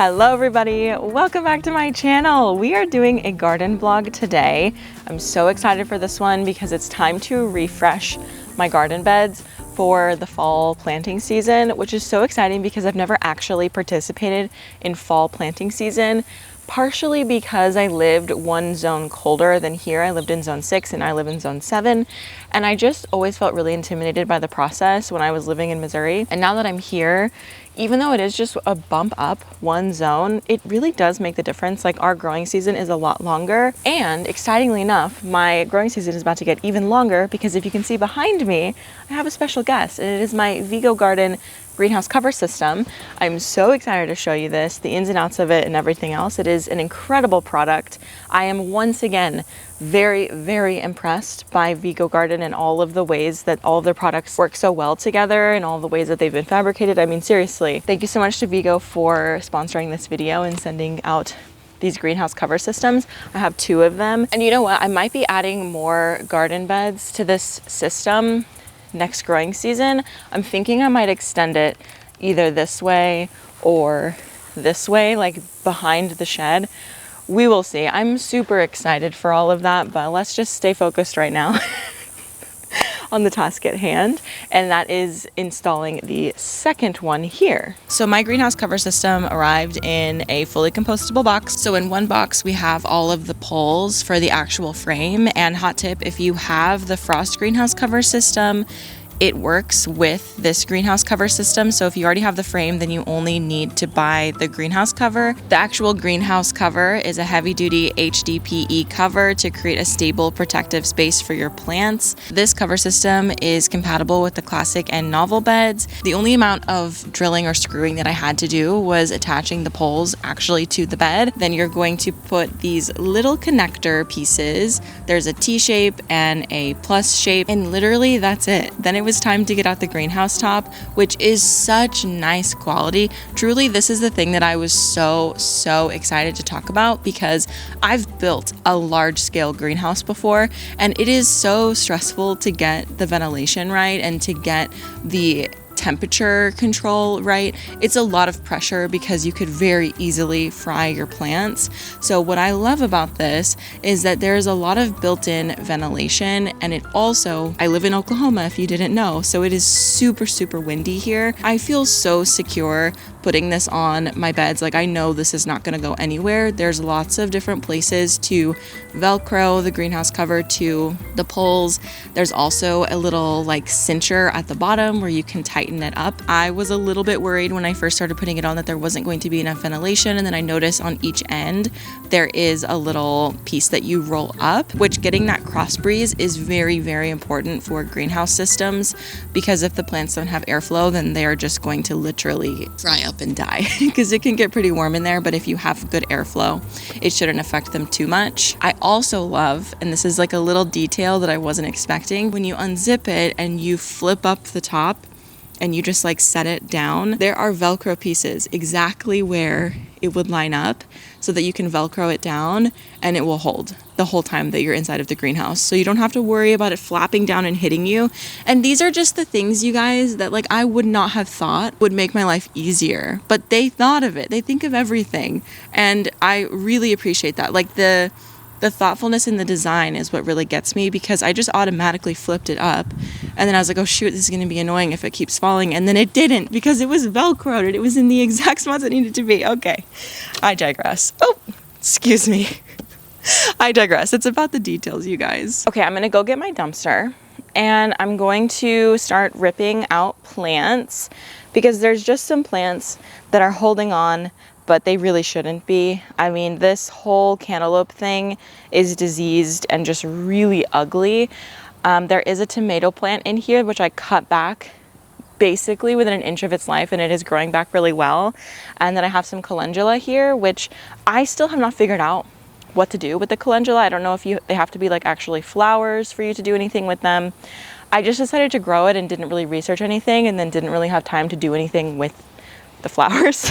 Hello everybody, welcome back to my channel. We are doing a garden vlog today. I'm so excited for this one because it's time to refresh my garden beds for the fall planting season, which is so exciting because I've never actually participated in fall planting season, partially because I lived one zone colder than here. I lived in zone 6 and I live in zone 7, and I just always felt really intimidated by the process when I was living in Missouri. And now that I'm here, even though it is just a bump up one zone, it really does make the difference. Like, our growing season is a lot longer, and excitingly enough, my growing season is about to get even longer because if you can see behind me, I have a special guest, and it is my Vego Garden greenhouse cover system. I'm so excited to show you this, the ins and outs of it and everything else. It is an incredible product. I am once again very, very impressed by Vego Garden and all of the ways that all of their products work so well together and all the ways that they've been fabricated. I mean, seriously, thank you so much to Vego for sponsoring this video and sending out these greenhouse cover systems. I have 2 of them. And you know what? I might be adding more garden beds to this system next growing season. I'm thinking I might extend it either this way or this way, like behind the shed. We will see. I'm super excited for all of that, but let's just stay focused right now on the task at hand, and that is installing the second one here. So my greenhouse cover system arrived in a fully compostable box. So in one box we have all of the poles for the actual frame, and hot tip, if you have the Frost greenhouse cover system, it works with this greenhouse cover system. So if you already have the frame, then you only need to buy the greenhouse cover. The actual greenhouse cover is a heavy-duty HDPE cover to create a stable protective space for your plants. This cover system is compatible with the classic and novel beds. The only amount of drilling or screwing that I had to do was attaching the poles actually to the bed. Then you're going to put these little connector pieces. There's a T shape and a plus shape, and literally that's it. Then it was time to get out the greenhouse top, which is such nice quality. Truly, this is the thing that I was so excited to talk about, because I've built a large scale greenhouse before, and it is so stressful to get the ventilation right and to get the temperature control right. It's a lot of pressure because you could very easily fry your plants. So what I love about this is that there's a lot of built-in ventilation, and it also, I live in Oklahoma if you didn't know, so it is super windy here. I feel so secure putting this on my beds. Like, I know this is not going to go anywhere. There's lots of different places to Velcro the greenhouse cover to the poles. There's also a little like cincher at the bottom where you can tighten it up. I was a little bit worried when I first started putting it on that there wasn't going to be enough ventilation, and then I noticed on each end there is a little piece that you roll up, which getting that cross breeze is very important for greenhouse systems, because if the plants don't have airflow, then they are just going to literally fry up and die because it can get pretty warm in there. But if you have good airflow, it shouldn't affect them too much. I also love, and this is like a little detail that I wasn't expecting, when you unzip it and you flip up the top and you just like set it down, there are Velcro pieces exactly where it would line up so that you can Velcro it down and it will hold the whole time that you're inside of the greenhouse. So you don't have to worry about it flapping down and hitting you. And these are just the things, you guys, that like I would not have thought would make my life easier, but they thought of it. They think of everything. And I really appreciate that. Like the thoughtfulness in the design is what really gets me, because I just automatically flipped it up and then I was like, oh shoot, this is going to be annoying if it keeps falling, and then it didn't because it was Velcroed and it was in the exact spots it needed to be. Okay, I digress. Oh, excuse me. I digress. It's about the details, you guys. Okay, I'm going to go get my dumpster and I'm going to start ripping out plants, because there's just some plants that are holding on, but they really shouldn't be. I mean, this whole cantaloupe thing is diseased and just really ugly. There is a tomato plant in here, which I cut back basically within an inch of its life, and it is growing back really well. And then I have some calendula here, which I still have not figured out what to do with the calendula. I don't know if they have to be like actually flowers for you to do anything with them. I just decided to grow it and didn't really research anything, and then didn't really have time to do anything with the flowers.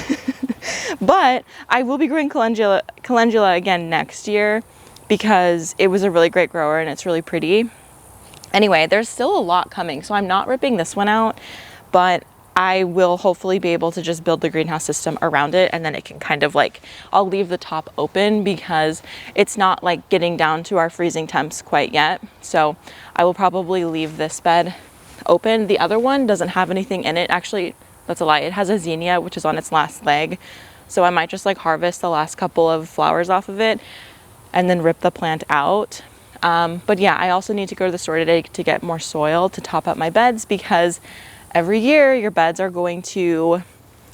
But I will be growing calendula again next year, because it was a really great grower and it's really pretty. Anyway, there's still a lot coming, so I'm not ripping this one out, but I will hopefully be able to just build the greenhouse system around it, and then it can kind of like, I'll leave the top open because it's not like getting down to our freezing temps quite yet. So I will probably leave this bed open. The other one doesn't have anything in it. Actually, that's a lie. It has a zinnia, which is on its last leg. So I might just like harvest the last couple of flowers off of it and then rip the plant out. But yeah, I also need to go to the store today to get more soil to top up my beds, because every year your beds are going to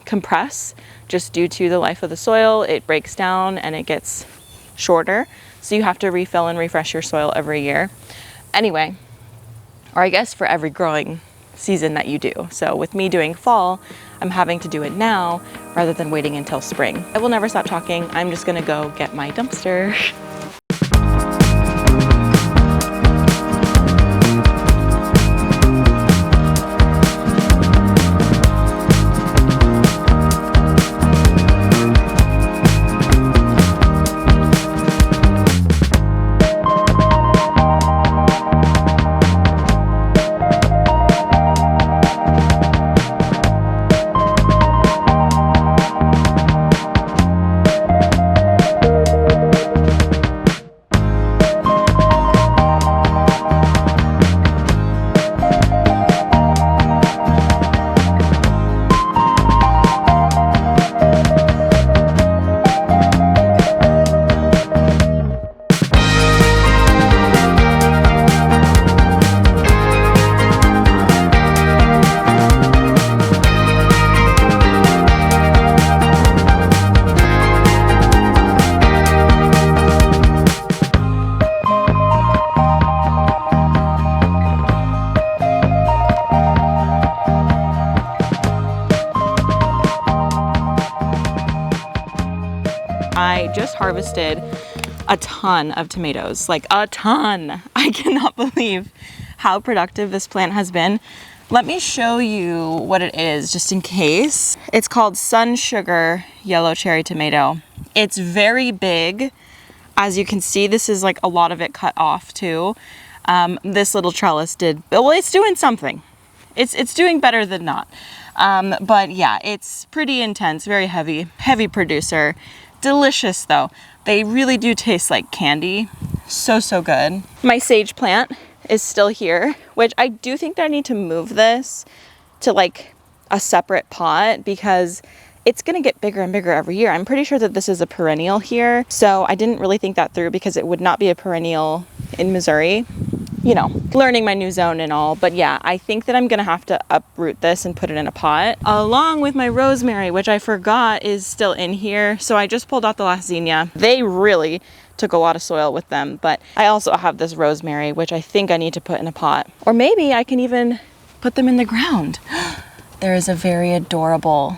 compress just due to the life of the soil. It breaks down and it gets shorter. So you have to refill and refresh your soil every year. Anyway, or I guess for every growing season that you do. So with me doing fall, I'm having to do it now rather than waiting until spring. I will never stop talking. I'm just gonna go get my dumpster. I just harvested a ton of tomatoes, like a ton. I cannot believe how productive this plant has been. Let me show you what it is, just in case. It's called Sun Sugar Yellow Cherry Tomato. It's very big. As you can see, this is like a lot of it cut off too. This little trellis did, well, it's doing something. It's doing better than not. But yeah, it's pretty intense, very heavy producer. Delicious though. They really do taste like candy. So good. My sage plant is still here, which I do think that I need to move this to like a separate pot because it's gonna get bigger and bigger every year. I'm pretty sure that this is a perennial here. So I didn't really think that through because it would not be a perennial in Missouri. You know, learning my new zone and all. But yeah, I think that I'm gonna have to uproot this and put it in a pot along with my rosemary, which I forgot is still in here. So I just pulled out the last zinnia. They really took a lot of soil with them, but I also have this rosemary, which I think I need to put in a pot. Or maybe I can even put them in the ground. There is a very adorable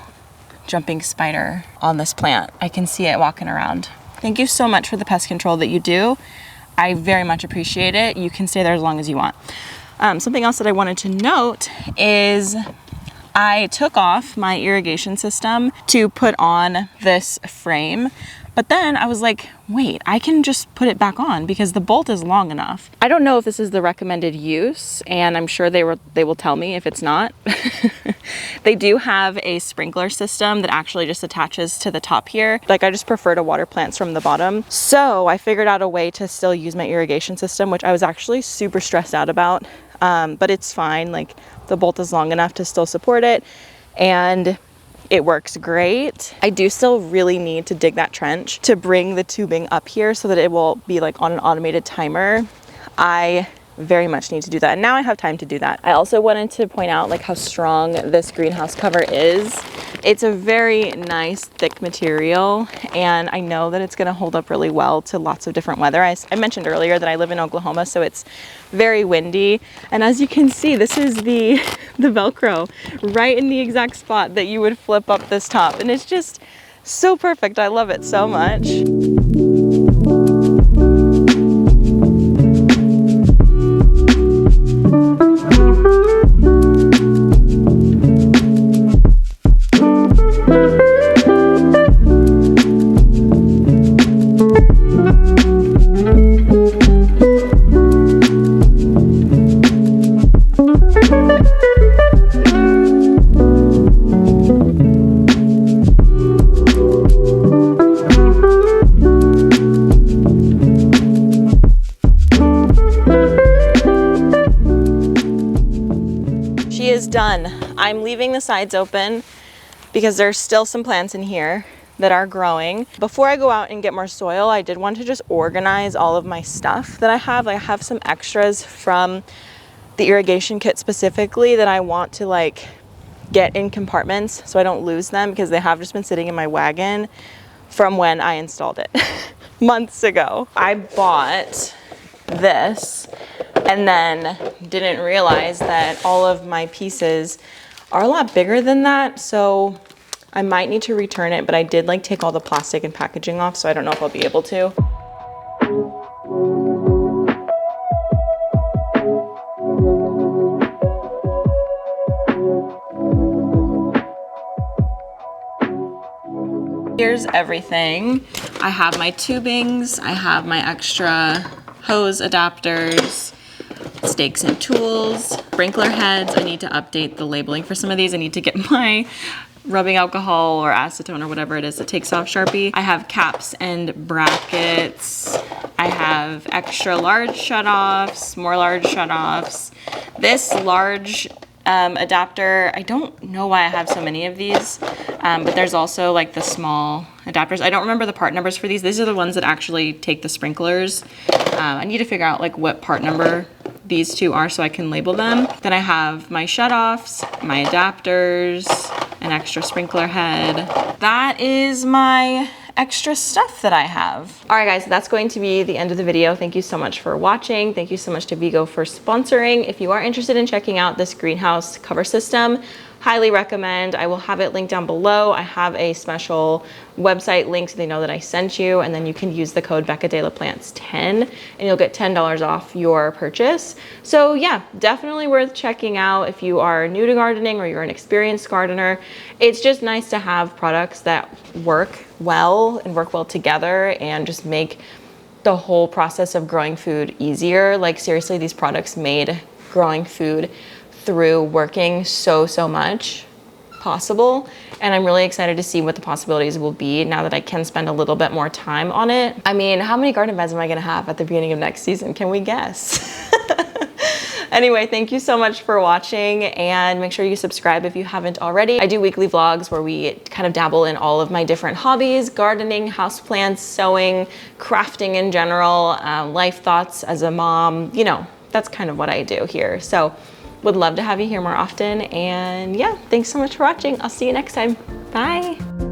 jumping spider on this plant. I can see it walking around. Thank you so much for the pest control that you do. I very much appreciate it. You can stay there as long as you want. Something else that I wanted to note is I took off my irrigation system to put on this frame, but then I was like, wait, I can just put it back on because the bolt is long enough. I don't know if this is the recommended use, and I'm sure they will tell me if it's not. They do have a sprinkler system that actually just attaches to the top here. Like, I just prefer to water plants from the bottom. So I figured out a way to still use my irrigation system, which I was actually super stressed out about. But it's fine. Like, the bolt is long enough to still support it, and it works great. I do still really need to dig that trench to bring the tubing up here so that it will be like on an automated timer. I very much need to do that, and now I have time to do that. I also wanted to point out like how strong this greenhouse cover is. It's a very nice thick material, and I know that it's going to hold up really well to lots of different weather. I mentioned earlier that I live in Oklahoma, so it's very windy, and as you can see, this is the Velcro right in the exact spot that you would flip up this top, and it's just so perfect. I love it so much. done. I'm leaving the sides open because there's still some plants in here that are growing. Before I go out and get more soil, I did want to just organize all of my stuff that I have. Like, I have some extras from the irrigation kit specifically that I want to like get in compartments so I don't lose them, because they have just been sitting in my wagon from when I installed it months ago. I bought this and then didn't realize that all of my pieces are a lot bigger than that, so I might need to return it, but I did like take all the plastic and packaging off, so I don't know if I'll be able to. Here's everything. I have my tubings, I have my extra hose adapters, stakes and tools, sprinkler heads. I need to update the labeling for some of these. I need to get my rubbing alcohol or acetone or whatever it is that takes off Sharpie. I have caps and brackets. I have extra large shutoffs, more large shutoffs. This large adapter, I don't know why I have so many of these, but there's also like the small adapters. I don't remember the part numbers for these. These are the ones that actually take the sprinklers. I need to figure out like what part number these two are so I can label them. Then I have my shutoffs, my adapters, an extra sprinkler head. That is my extra stuff that I have. All right, guys, that's going to be the end of the video. Thank you so much for watching. Thank you so much to Vego for sponsoring. If you are interested in checking out this greenhouse cover system, highly recommend. I will have it linked down below. I have a special website link so they know that I sent you, and then you can use the code Becca de la Plants 10 and you'll get $10 off your purchase. So yeah, definitely worth checking out if you are new to gardening or you're an experienced gardener. It's just nice to have products that work well and work well together and just make the whole process of growing food easier. Like, seriously, these products made growing food through working so much possible, and I'm really excited to see what the possibilities will be now that I can spend a little bit more time on it. I mean, how many garden beds am I gonna have at the beginning of next season? Can we guess? Anyway, thank you so much for watching, and make sure you subscribe if you haven't already. I do weekly vlogs where we kind of dabble in all of my different hobbies: gardening, houseplants, sewing, crafting in general, life thoughts as a mom. You know, that's kind of what I do here. So would love to have you here more often. And yeah, thanks so much for watching. I'll see you next time. Bye.